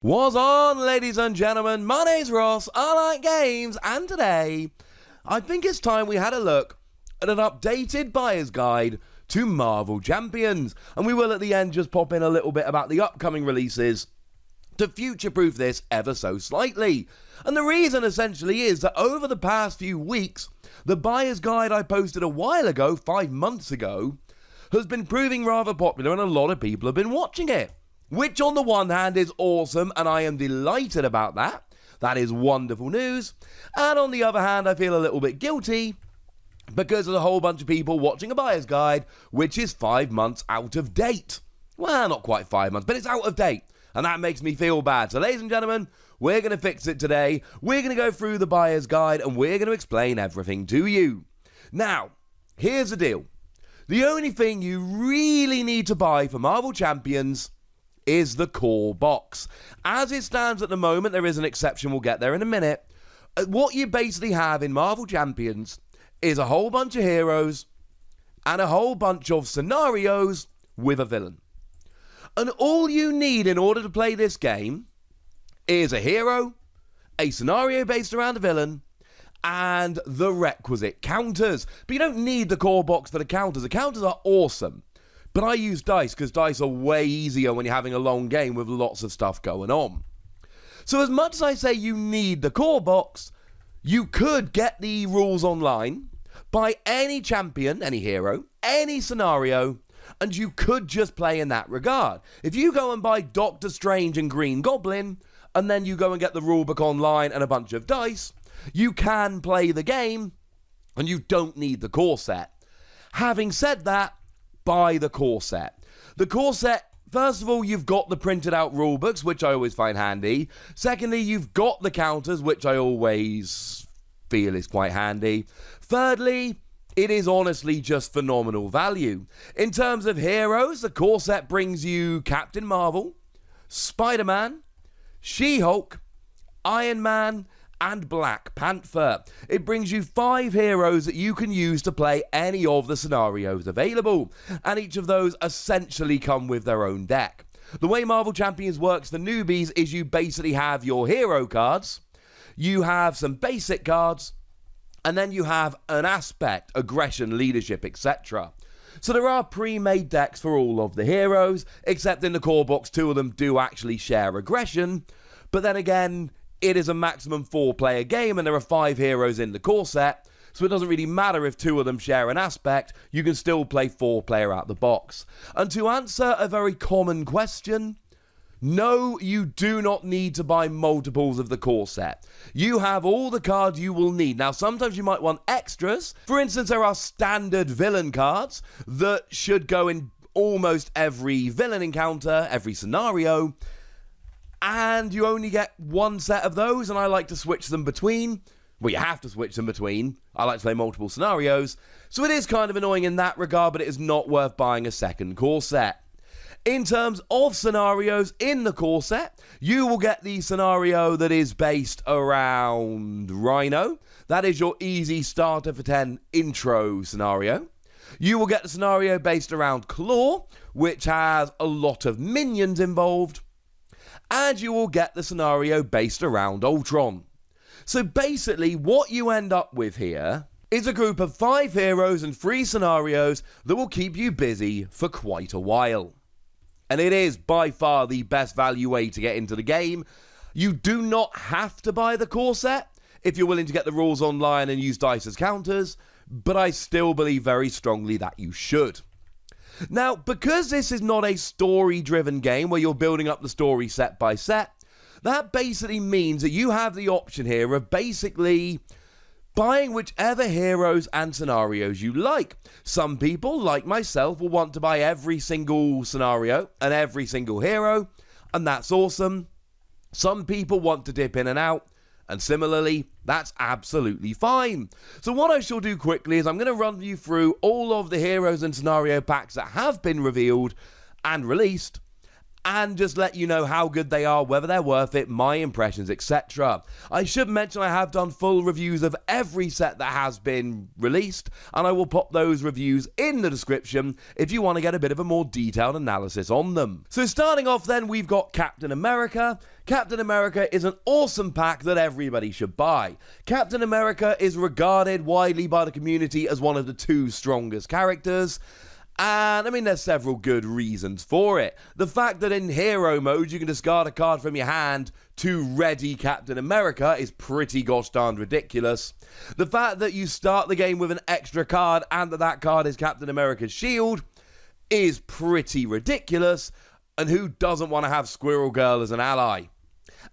What's on, ladies and gentlemen? My name's Ross, I like games, and today, I think it's time we had a look at an updated buyer's guide to Marvel Champions. And we will at the end just pop in a little bit about the upcoming releases to future-proof this ever so slightly. And the reason essentially is that over the past few weeks, the buyer's guide I posted a while ago, 5 months ago, has been proving rather popular and a lot of people have been watching it. Which on the one hand is awesome and I am delighted about that. That is wonderful news. And on the other hand, I feel a little bit guilty because there's a whole bunch of people watching a buyer's guide which is 5 months out of date. Well, not quite 5 months, but it's out of date. And that makes me feel bad. So ladies and gentlemen, we're going to fix it today. We're going to go through the buyer's guide and we're going to explain everything to you. Now, here's the deal. The only thing you really need to buy for Marvel Champions is the core box. As it stands at the moment, there is an exception, we'll get there in a minute. What you basically have in Marvel Champions is a whole bunch of heroes and a whole bunch of scenarios with a villain. And all you need in order to play this game is a hero, a scenario based around a villain, and the requisite counters. But you don't need the core box for the counters. The counters are awesome. But I use dice because dice are way easier when you're having a long game with lots of stuff going on. So as much as I say you need the core box, you could get the rules online, buy any champion, any hero, any scenario, and you could just play in that regard. If you go and buy Doctor Strange and Green Goblin, and then you go and get the rulebook online and a bunch of dice, you can play the game, and you don't need the core set. Having said that, buy the core set. The core set, first of all, you've got the printed out rulebooks, which I always find handy. Secondly, you've got the counters, which I always feel is quite handy. Thirdly, it is honestly just phenomenal value. In terms of heroes, the core set brings you Captain Marvel, Spider-Man, She-Hulk, Iron Man, and Black Panther. It brings you 5 heroes that you can use to play any of the scenarios available, and each of those essentially come with their own deck. The way Marvel Champions works for newbies is you basically have your hero cards, you have some basic cards, and then you have an aspect, aggression, leadership, etc. So there are pre-made decks for all of the heroes, except in the core box 2 of them do actually share aggression, but then again, it is a maximum 4-player game and there are 5 heroes in the core set, so it doesn't really matter if 2 of them share an aspect, you can still play 4-player out the box. And to answer a very common question, no, you do not need to buy multiples of the core set. You have all the cards you will need. Now, sometimes you might want extras. For instance, there are standard villain cards that should go in almost every villain encounter, every scenario, and you only get 1 set of those, and I like to switch them between. Well, you have to switch them between. I like to play multiple scenarios, so it is kind of annoying in that regard, but it is not worth buying a second core set. In terms of scenarios in the core set, you will get the scenario that is based around Rhino. That is your easy starter for 10 intro scenario. You will get the scenario based around Claw, which has a lot of minions involved. And you will get the scenario based around Ultron. So basically, what you end up with here is a group of 5 heroes and 3 scenarios that will keep you busy for quite a while. And it is by far the best value way to get into the game. You do not have to buy the core set if you're willing to get the rules online and use dice as counters, but I still believe very strongly that you should. Now, because this is not a story-driven game where you're building up the story set by set, that basically means that you have the option here of basically buying whichever heroes and scenarios you like. Some people, like myself, will want to buy every single scenario and every single hero, and that's awesome. Some people want to dip in and out, and similarly, that's absolutely fine. So what I shall do quickly is I'm going to run you through all of the heroes and scenario packs that have been revealed and released, and just let you know how good they are, whether they're worth it, my impressions, etc. I should mention I have done full reviews of every set that has been released, and I will pop those reviews in the description if you want to get a bit of a more detailed analysis on them. So starting off then, we've got Captain America. Captain America is an awesome pack that everybody should buy. Captain America is regarded widely by the community as one of the 2 strongest characters. And, I mean, there's several good reasons for it. The fact that in hero mode you can discard a card from your hand to ready Captain America is pretty gosh darned ridiculous. The fact that you start the game with an extra card and that card is Captain America's shield is pretty ridiculous. And who doesn't want to have Squirrel Girl as an ally?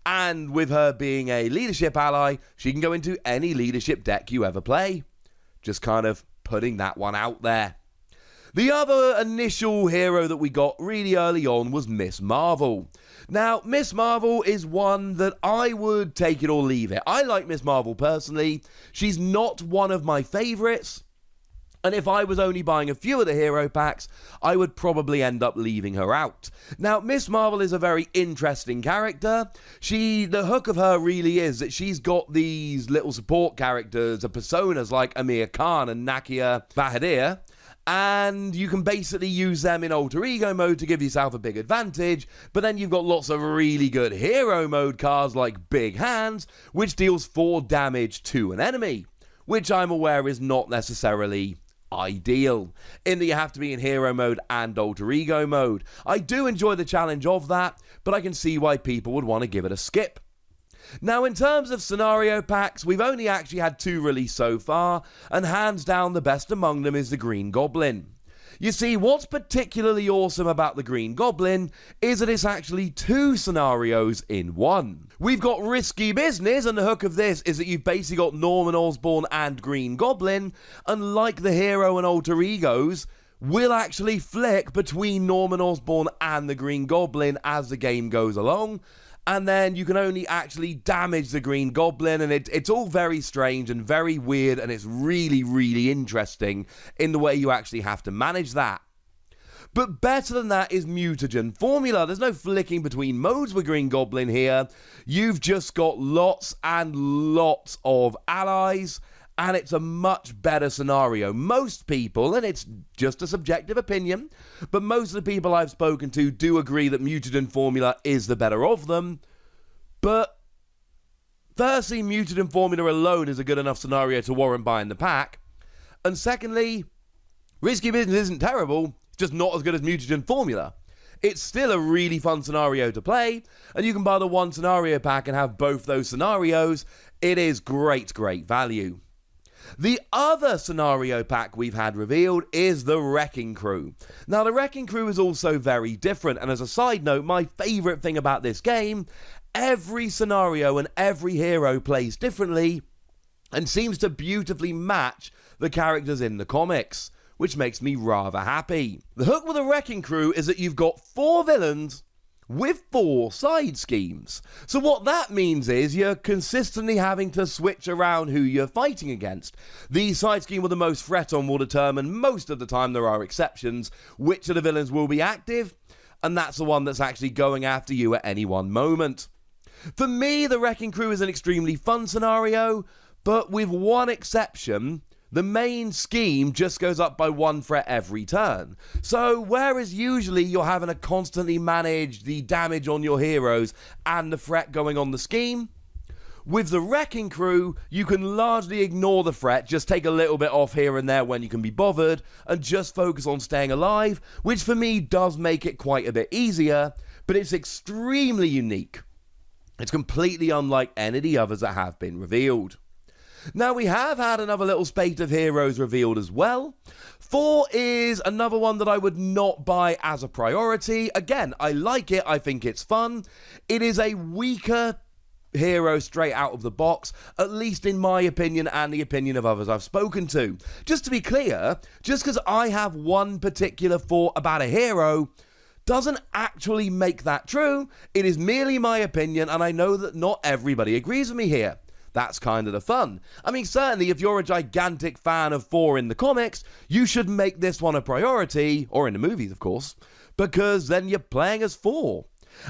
And with her being a leadership ally, she can go into any leadership deck you ever play. Just kind of putting that one out there. The other initial hero that we got really early on was Miss Marvel. Now, Miss Marvel is one that I would take it or leave it. I like Miss Marvel personally. She's not one of my favourites. And if I was only buying a few of the hero packs, I would probably end up leaving her out. Now, Miss Marvel is a very interesting character. The hook of her really is that she's got these little support characters, personas like Amir Khan and Nakia Bahadir. And you can basically use them in alter ego mode to give yourself a big advantage, but then you've got lots of really good hero mode cards like Big Hands, which deals 4 damage to an enemy, which I'm aware is not necessarily ideal, in that you have to be in hero mode and alter ego mode. I do enjoy the challenge of that, but I can see why people would want to give it a skip. Now, in terms of scenario packs, we've only actually had 2 released so far, and hands down the best among them is the Green Goblin. You see, what's particularly awesome about the Green Goblin is that it's actually 2 scenarios in one. We've got Risky Business, and the hook of this is that you've basically got Norman Osborn and Green Goblin, and like the hero and alter egos, will actually flick between Norman Osborn and the Green Goblin as the game goes along. And then you can only actually damage the Green Goblin, and it's all very strange and very weird, and it's really, really interesting in the way you actually have to manage that. But better than that is mutagen formula. There's no flicking between modes with Green Goblin here. You've just got lots and lots of allies, and it's a much better scenario. Most people, and it's just a subjective opinion, but most of the people I've spoken to do agree that mutagen formula is the better of them. But firstly, mutagen formula alone is a good enough scenario to warrant buying the pack. And secondly, Risky Business isn't terrible, it's just not as good as mutagen formula. It's still a really fun scenario to play, and you can buy the 1 scenario pack and have both those scenarios. It is great, great value. The other scenario pack we've had revealed is the Wrecking Crew. Now, the Wrecking Crew is also very different, and as a side note, my favourite thing about this game, every scenario and every hero plays differently and seems to beautifully match the characters in the comics, which makes me rather happy. The hook with the Wrecking Crew is that you've got 4 villains with 4 side schemes. So what that means is you're consistently having to switch around who you're fighting against. The side scheme with the most threat on will determine, most of the time there are exceptions, which of the villains will be active, and that's the one that's actually going after you at any one moment. For me, the Wrecking Crew is an extremely fun scenario, but with one exception. The main scheme just goes up by 1 threat every turn. So whereas usually you're having to constantly manage the damage on your heroes and the threat going on the scheme, with the Wrecking Crew, you can largely ignore the threat, just take a little bit off here and there when you can be bothered, and just focus on staying alive, which for me does make it quite a bit easier, but it's extremely unique. It's completely unlike any of the others that have been revealed. Now, we have had another little spate of heroes revealed as well. 4 is another one that I would not buy as a priority. Again, I like it, I think it's fun. It is a weaker hero straight out of the box, at least in my opinion and the opinion of others I've spoken to. Just to be clear, just because I have one particular thought about a hero doesn't actually make that true. It is merely my opinion, and I know that not everybody agrees with me here. That's kind of the fun. I mean, certainly if you're a gigantic fan of 4 in the comics, you should make this one a priority, or in the movies, of course. because then you're playing as 4.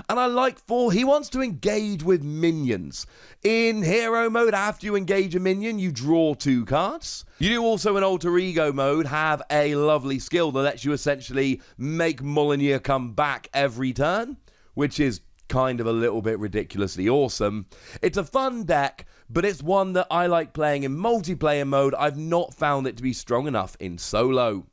And I like 4, he wants to engage with minions. In hero mode, after you engage a minion, you draw 2 cards. You do also in alter ego mode have a lovely skill that lets you essentially make Molyneux come back every turn, which is kind of a little bit ridiculously awesome. It's a fun deck, but it's one that I like playing in multiplayer mode. I've not found it to be strong enough in solo.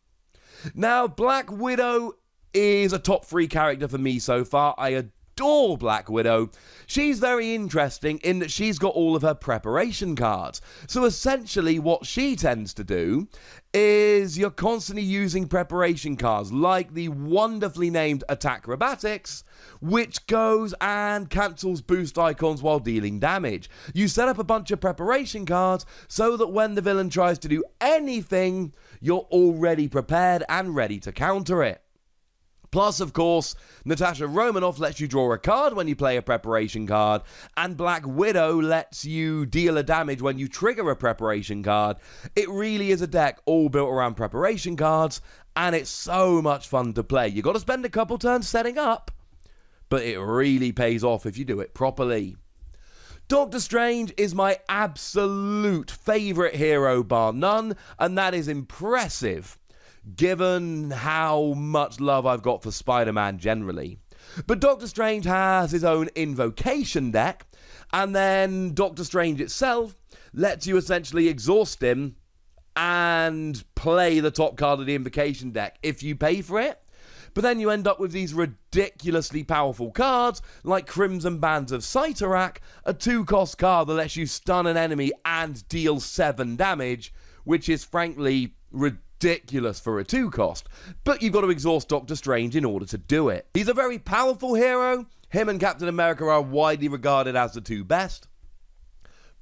Now, Black Widow is a top 3 character for me so far. I adore Black Widow. She's very interesting in that she's got all of her preparation cards. So essentially what she tends to do is you're constantly using preparation cards like the wonderfully named Acrobatics, which goes and cancels boost icons while dealing damage. You set up a bunch of preparation cards so that when the villain tries to do anything, you're already prepared and ready to counter it. Plus, of course, Natasha Romanoff lets you draw a card when you play a preparation card, and Black Widow lets you deal a damage when you trigger a preparation card. It really is a deck all built around preparation cards, and it's so much fun to play. You got to spend a couple turns setting up, but it really pays off if you do it properly. Doctor Strange is my absolute favourite hero bar none, and that is impressive, given how much love I've got for Spider-Man generally. But Doctor Strange has his own invocation deck, and then Doctor Strange itself lets you essentially exhaust him and play the top card of the invocation deck if you pay for it. But then you end up with these ridiculously powerful cards like Crimson Bands of Cyttorak, a 2-cost card that lets you stun an enemy and deal 7 damage, which is frankly ridiculous for a 2-cost, but you've got to exhaust Doctor Strange in order to do it. He's a very powerful hero. Him and Captain America are widely regarded as the 2 best.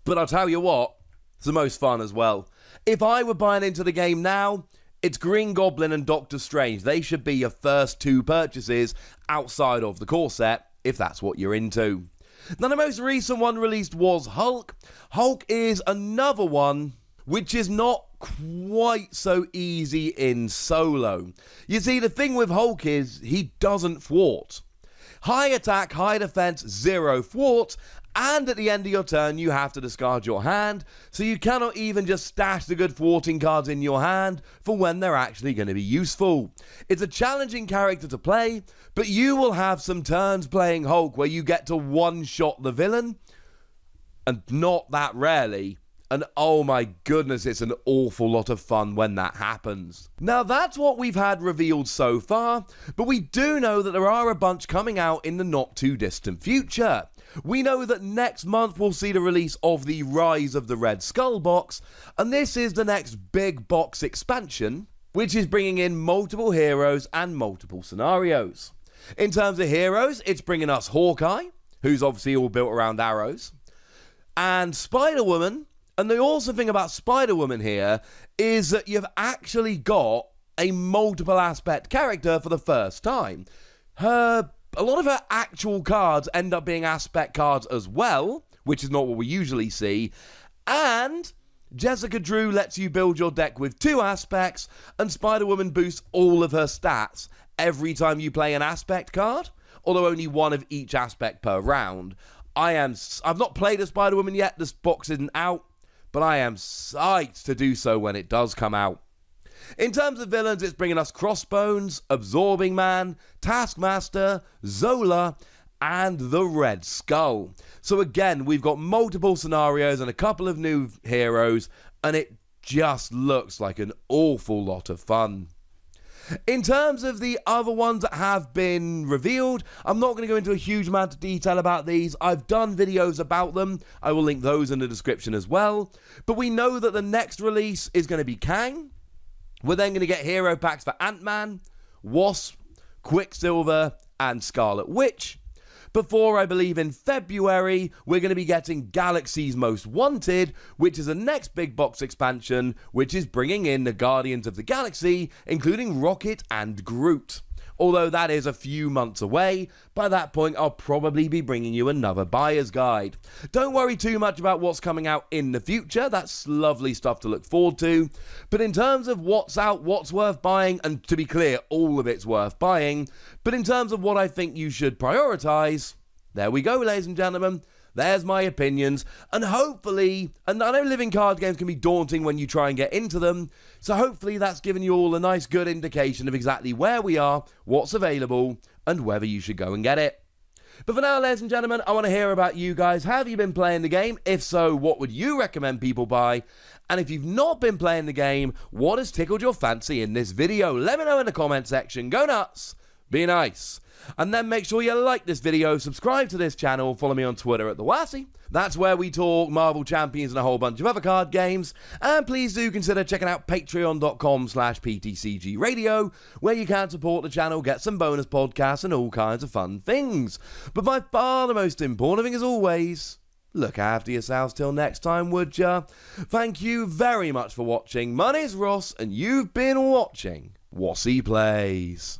But I'll tell you what, it's the most fun as well. If I were buying into the game now, it's Green Goblin and Doctor Strange. They should be your first 2 purchases outside of the core set, if that's what you're into. Now, the most recent one released was Hulk. Hulk is another one which is not quite so easy in solo. You see, the thing with Hulk is he doesn't thwart. High attack, high defense, 0 thwart, and at the end of your turn you have to discard your hand, so you cannot even just stash the good thwarting cards in your hand for when they're actually going to be useful. It's a challenging character to play, but you will have some turns playing Hulk where you get to one-shot the villain, and not that rarely. And oh my goodness, it's an awful lot of fun when that happens. Now that's what we've had revealed so far, but we do know that there are a bunch coming out in the not too distant future. We know that next month we'll see the release of the Rise of the Red Skull box, and this is the next big box expansion, which is bringing in multiple heroes and multiple scenarios. In terms of heroes, it's bringing us Hawkeye, who's obviously all built around arrows, and Spider-Woman. And the awesome thing about Spider-Woman here is that you've actually got a multiple aspect character for the first time. A lot of her actual cards end up being aspect cards as well, which is not what we usually see. And Jessica Drew lets you build your deck with 2 aspects, and Spider-Woman boosts all of her stats every time you play an aspect card, although only 1 of each aspect per round. I've not played a Spider-Woman yet, this box isn't out, but I am psyched to do so when it does come out. In terms of villains, it's bringing us Crossbones, Absorbing Man, Taskmaster, Zola, and the Red Skull. So again, we've got multiple scenarios and a couple of new heroes, and it just looks like an awful lot of fun. In terms of the other ones that have been revealed, I'm not going to go into a huge amount of detail about these. I've done videos about them. I will link those in the description as well. But we know that the next release is going to be Kang. We're then going to get hero packs for Ant-Man, Wasp, Quicksilver, and Scarlet Witch. Before, I believe in February, we're going to be getting Galaxy's Most Wanted, which is the next big box expansion, which is bringing in the Guardians of the Galaxy, including Rocket and Groot. although that is a few months away. By that point, I'll probably be bringing you another buyer's guide. Don't worry too much about what's coming out in the future, that's lovely stuff to look forward to. But in terms of what's out, what's worth buying, and to be clear, all of it's worth buying, but in terms of what I think you should prioritise, there we go, ladies and gentlemen. There's my opinions, and hopefully, and I know living card games can be daunting when you try and get into them, so hopefully that's given you all a nice good indication of exactly where we are, what's available, and whether you should go and get it. But for now, ladies and gentlemen, I want to hear about you guys. Have you been playing the game? If so, what would you recommend people buy? And if you've not been playing the game, what has tickled your fancy in this video? Let me know in the comment section. Go nuts, be nice. And then make sure you like this video, subscribe to this channel, follow me on Twitter at the Wossy. That's where we talk Marvel Champions and a whole bunch of other card games. And please do consider checking out patreon.com/PTCGradio, where you can support the channel, get some bonus podcasts and all kinds of fun things. But by far the most important thing, as always, look after yourselves till next time, would ya? Thank you very much for watching. My name's Ross, and you've been watching Wossy Plays.